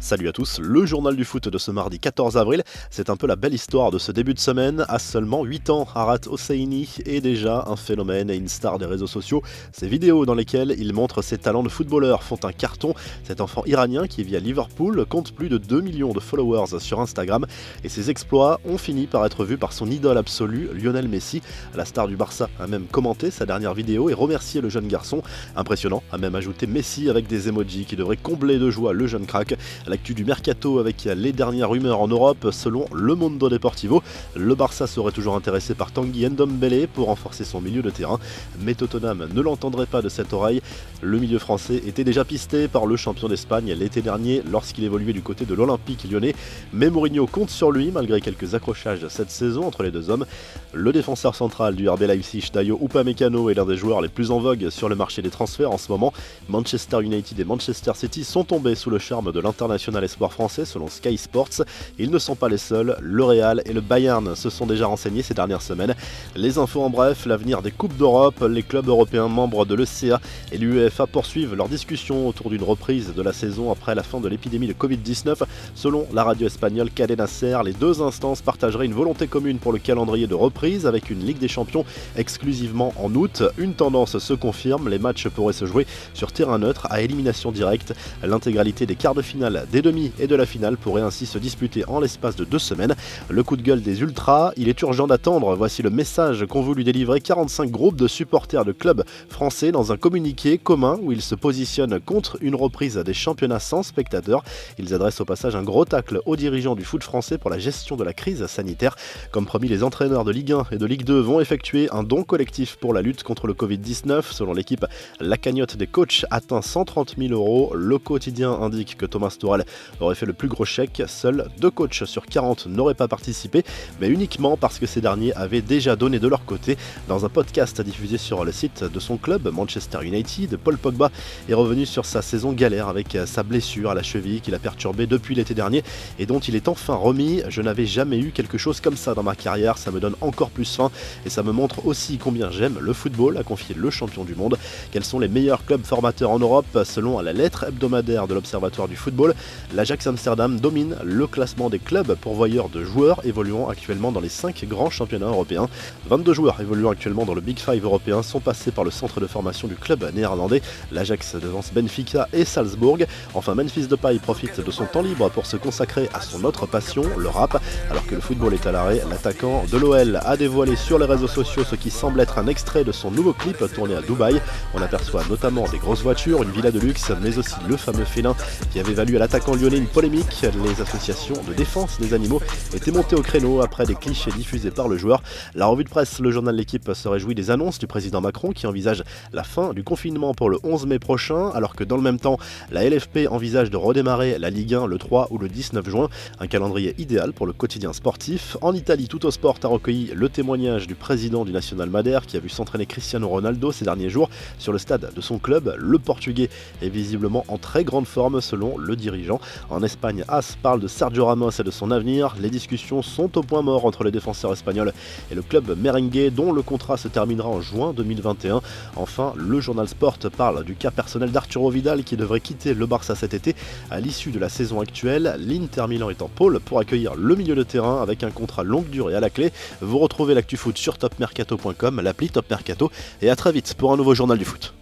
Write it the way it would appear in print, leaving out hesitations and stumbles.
Salut à tous, le journal du foot de ce mardi 14 avril, c'est un peu la belle histoire de ce début de semaine. À seulement 8 ans, Arat Hosseini est déjà un phénomène et une star des réseaux sociaux. Ces vidéos dans lesquelles il montre ses talents de footballeur font un carton. Cet enfant iranien qui vit à Liverpool compte plus de 2 millions de followers sur Instagram et ses exploits ont fini par être vus par son idole absolue, Lionel Messi. La star du Barça a même commenté sa dernière vidéo et remercié le jeune garçon. Impressionnant, a même ajouté Messi avec des emojis qui devraient combler de joie le jeune crack. L'actu du mercato avec les dernières rumeurs en Europe, selon Le Mundo Deportivo, le Barça serait toujours intéressé par Tanguy Ndombele pour renforcer son milieu de terrain, mais Tottenham ne l'entendrait pas de cette oreille. Le milieu français était déjà pisté par le champion d'Espagne l'été dernier lorsqu'il évoluait du côté de l'Olympique lyonnais, mais Mourinho compte sur lui malgré quelques accrochages cette saison entre les deux hommes. Le défenseur central du RB Leipzig, Dayo Upamecano, est l'un des joueurs les plus en vogue sur le marché des transferts en ce moment. Manchester United et Manchester City sont tombés sous le charme de l'international espoir français selon Sky Sports. Ils ne sont pas les seuls, le Real et le Bayern se sont déjà renseignés ces dernières semaines. Les infos en bref, l'avenir des Coupes d'Europe, les clubs européens membres de l'ECA et l'UEFA poursuivent leurs discussions autour d'une reprise de la saison après la fin de l'épidémie de Covid-19. Selon la radio espagnole Cadena Ser, les deux instances partageraient une volonté commune pour le calendrier de reprise avec une Ligue des Champions exclusivement en août. Une tendance se confirme, les matchs pourraient se jouer sur terrain neutre à élimination directe. L'intégralité des quarts de finale, des demi et de la finale pourrait ainsi se disputer en l'espace de 2 semaines. Le coup de gueule des ultras, il est urgent d'attendre. Voici le message qu'ont voulu délivrer 45 groupes de supporters de clubs français dans un communiqué commun où ils se positionnent contre une reprise des championnats sans spectateurs. Ils adressent au passage un gros tacle aux dirigeants du foot français pour la gestion de la crise sanitaire. Comme promis, les entraîneurs de Ligue 1 et de Ligue 2 vont effectuer un don collectif pour la lutte contre le Covid-19. Selon l'équipe, la cagnotte des coachs atteint 130 000 €. Le quotidien indique que Thomas Tuchel aurait fait le plus gros chèque. Seuls 2 coachs sur 40 n'auraient pas participé, mais uniquement parce que ces derniers avaient déjà donné de leur côté. Dans un podcast diffusé sur le site de son club, Manchester United, Paul Pogba est revenu sur sa saison galère avec sa blessure à la cheville qui l'a perturbé depuis l'été dernier et dont il est enfin remis. Je n'avais jamais eu quelque chose comme ça dans ma carrière, ça me donne encore plus faim et ça me montre aussi combien j'aime le football, a confié le champion du monde. Quels sont les meilleurs clubs formateurs en Europe? Selon la lettre hebdomadaire de l'Observatoire du football, l'Ajax Amsterdam domine le classement des clubs pourvoyeurs de joueurs évoluant actuellement dans les 5 grands championnats européens. 22 joueurs évoluant actuellement dans le Big Five européen sont passés par le centre de formation du club néerlandais. L'Ajax devance Benfica et Salzbourg. Enfin, Memphis Depay profite de son temps libre pour se consacrer à son autre passion, le rap. Alors que le football est à l'arrêt, l'attaquant de l'OL a dévoilé sur les réseaux sociaux ce qui semble être un extrait de son nouveau clip tourné à Dubaï. On aperçoit notamment des grosses voitures, une villa de luxe, mais aussi le fameux félin qui avait valu à l'attaquant lyonnais une polémique. Les associations de défense des animaux étaient montées au créneau après des clichés diffusés par le joueur. La revue de presse, le journal L'Équipe se réjouit des annonces du président Macron qui envisage la fin du confinement pour le 11 mai prochain, alors que dans le même temps, la LFP envisage de redémarrer la Ligue 1 le 3 ou le 19 juin. Un calendrier idéal pour le quotidien sportif. En Italie, Tuttosport a recueilli le témoignage du président du National Madère qui a vu s'entraîner Cristiano Ronaldo ces derniers jours sur le stade de son club. Le Portugais est visiblement en très grande forme selon le dirigeant. En Espagne, AS parle de Sergio Ramos et de son avenir. Les discussions sont au point mort entre les défenseurs espagnols et le club merengue dont le contrat se terminera en juin 2021. Enfin, le journal Sport parle du cas personnel d'Arturo Vidal qui devrait quitter le Barça cet été à l'issue de la saison actuelle. L'Inter Milan est en pôle pour accueillir le milieu de terrain avec un contrat longue durée à la clé. Vous retrouvez l'actu foot sur topmercato.com, l'appli Top Mercato et à très vite pour un nouveau journal du foot.